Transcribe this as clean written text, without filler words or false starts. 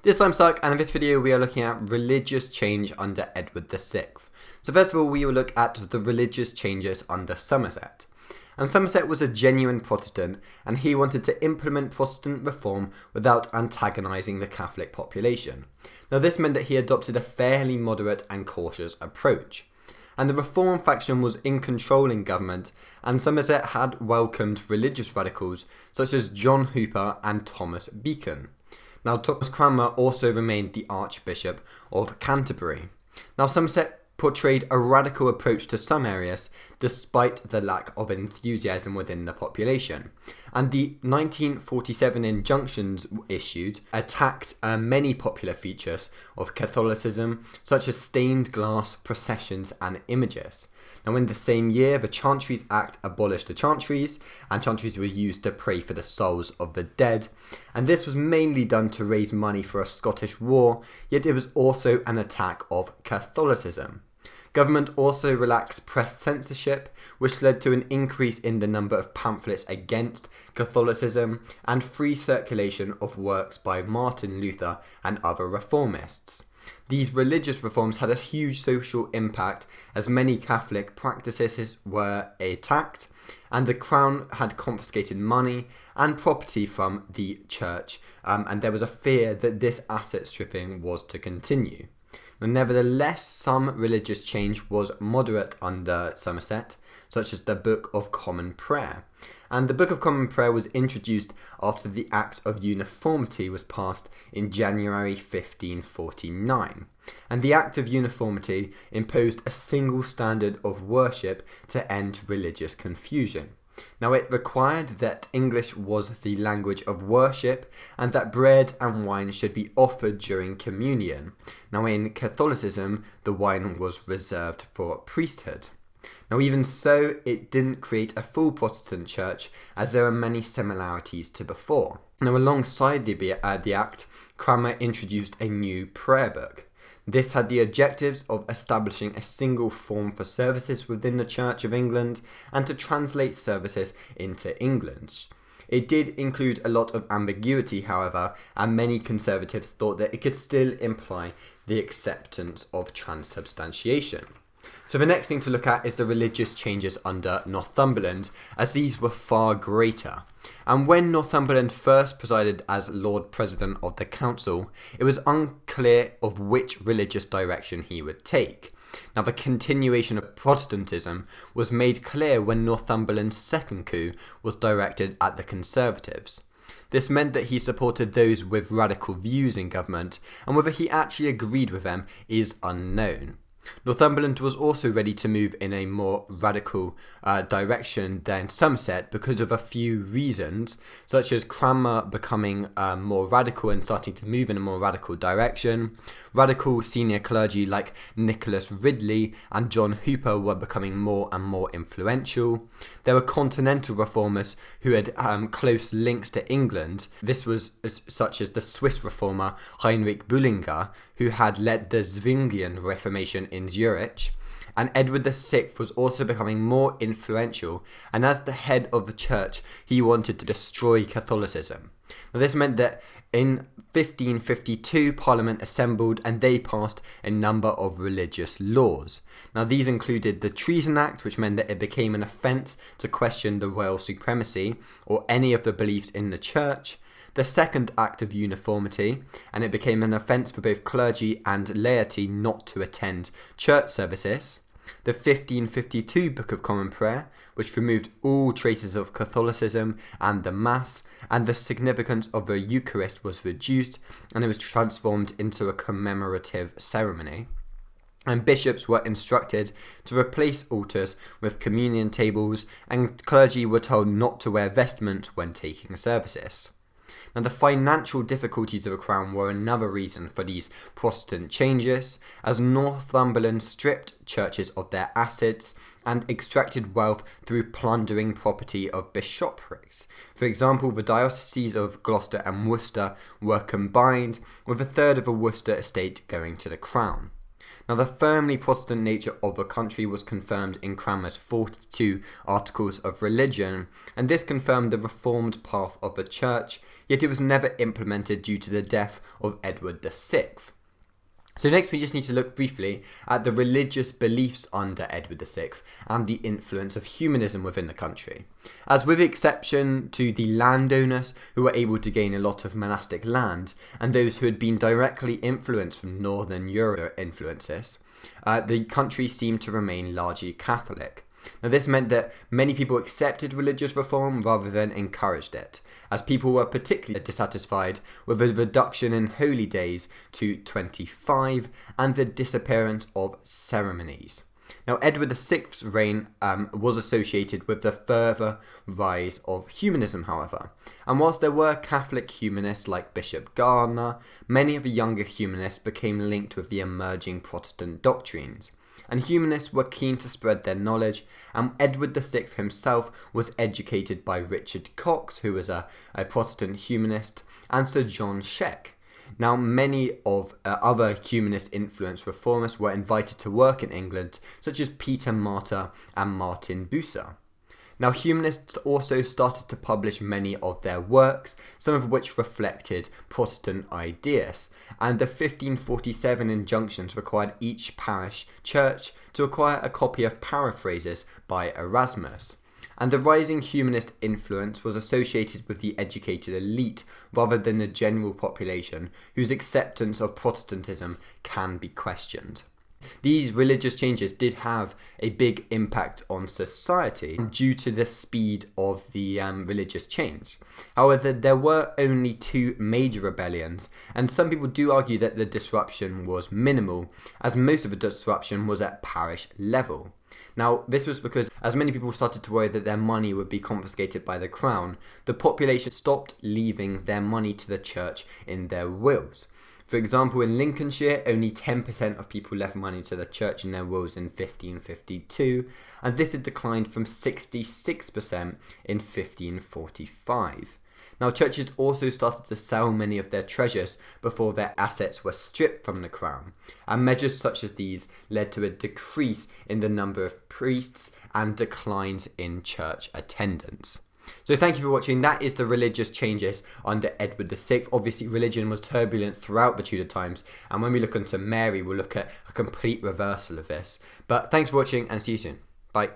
This is I'm Stark, and in this video we are looking at religious change under Edward VI. So first of all, we will look at the religious changes under Somerset. And Somerset was a genuine Protestant, and he wanted to implement Protestant reform without antagonising the Catholic population. Now this meant that he adopted a fairly moderate and cautious approach. And the Reform faction was in control in government, and Somerset had welcomed religious radicals such as John Hooper and Thomas Beacon. Now, Thomas Cranmer also remained the Archbishop of Canterbury. Now, Somerset portrayed a radical approach to some areas, despite the lack of enthusiasm within the population. And the 1947 injunctions issued attacked many popular features of Catholicism, such as stained glass, processions, and images. Now, in the same year, the Chantries Act abolished the chantries, and chantries were used to pray for the souls of the dead. And this was mainly done to raise money for a Scottish war, yet it was also an attack of Catholicism. Government also relaxed press censorship, which led to an increase in the number of pamphlets against Catholicism and free circulation of works by Martin Luther and other reformists. These religious reforms had a huge social impact, as many Catholic practices were attacked, and the Crown had confiscated money and property from the church, and there was a fear that this asset stripping was to continue. Nevertheless, some religious change was moderate under Somerset, such as the Book of Common Prayer. And the Book of Common Prayer was introduced after the Act of Uniformity was passed in January 1549. And the Act of Uniformity imposed a single standard of worship to end religious confusion. Now, it required that English was the language of worship and that bread and wine should be offered during communion. Now, in Catholicism, the wine was reserved for priesthood. Now, even so, it didn't create a full Protestant church, as there are many similarities to before. Now, alongside the Act, Cranmer introduced a new prayer book. This had the objectives of establishing a single form for services within the Church of England and to translate services into English. It did include a lot of ambiguity, however, and many conservatives thought that it could still imply the acceptance of transubstantiation. So the next thing to look at is the religious changes under Northumberland, as these were far greater. And when Northumberland first presided as Lord President of the Council, it was unclear of which religious direction he would take. Now, the continuation of Protestantism was made clear when Northumberland's second coup was directed at the Conservatives. This meant that he supported those with radical views in government, and whether he actually agreed with them is unknown. Northumberland was also ready to move in a more radical direction than Somerset because of a few reasons, such as Cranmer becoming more radical and starting to move in a more radical direction. Radical senior clergy like Nicholas Ridley and John Hooper were becoming more and more influential. There were continental reformers who had close links to England. This was such as the Swiss reformer Heinrich Bullinger, who had led the Zwinglian Reformation in Zurich. And Edward VI was also becoming more influential, and as the head of the church, he wanted to destroy Catholicism. Now, this meant that in 1552, Parliament assembled and they passed a number of religious laws. Now, these included the Treason Act, which meant that it became an offence to question the royal supremacy or any of the beliefs in the church. The Second Act of Uniformity, and it became an offence for both clergy and laity not to attend church services. The 1552 Book of Common Prayer, which removed all traces of Catholicism and the Mass, and the significance of the Eucharist was reduced, and it was transformed into a commemorative ceremony. And bishops were instructed to replace altars with communion tables, and clergy were told not to wear vestments when taking services. Now, the financial difficulties of the Crown were another reason for these Protestant changes, as Northumberland stripped churches of their assets and extracted wealth through plundering property of bishoprics. For example, the dioceses of Gloucester and Worcester were combined, with a third of the Worcester estate going to the Crown. Now, the firmly Protestant nature of the country was confirmed in Cranmer's 42 Articles of Religion, and this confirmed the reformed path of the church, yet it was never implemented due to the death of Edward VI. So next we just need to look briefly at the religious beliefs under Edward VI and the influence of humanism within the country. As with exception to the landowners who were able to gain a lot of monastic land and those who had been directly influenced from Northern Europe influences, the country seemed to remain largely Catholic. Now this meant that many people accepted religious reform rather than encouraged it, as people were particularly dissatisfied with the reduction in holy days to 25 and the disappearance of ceremonies. Now Edward VI's reign was associated with the further rise of humanism, however, and whilst there were Catholic humanists like Bishop Gardiner, many of the younger humanists became linked with the emerging Protestant doctrines. And humanists were keen to spread their knowledge, and Edward VI himself was educated by Richard Cox, who was a Protestant humanist, and Sir John Sheck. Now, many of other humanist-influenced reformers were invited to work in England, such as Peter Martyr and Martin Bucer. Now, humanists also started to publish many of their works, some of which reflected Protestant ideas, and the 1547 injunctions required each parish church to acquire a copy of paraphrases by Erasmus. And the rising humanist influence was associated with the educated elite rather than the general population, whose acceptance of Protestantism can be questioned. These religious changes did have a big impact on society due to the speed of the religious change. However, there were only 2 major rebellions, and some people do argue that the disruption was minimal, as most of the disruption was at parish level. Now, this was because as many people started to worry that their money would be confiscated by the crown, the population stopped leaving their money to the church in their wills. For example, in Lincolnshire, only 10% of people left money to the church in their wills in 1552, and this had declined from 66% in 1545. Now, churches also started to sell many of their treasures before their assets were stripped from the crown, and measures such as these led to a decrease in the number of priests and declines in church attendance. So thank you for watching. That is the religious changes under Edward VI. Obviously, religion was turbulent throughout the Tudor times, and when we look into Mary, we'll look at a complete reversal of this. But thanks for watching, and see you soon. Bye.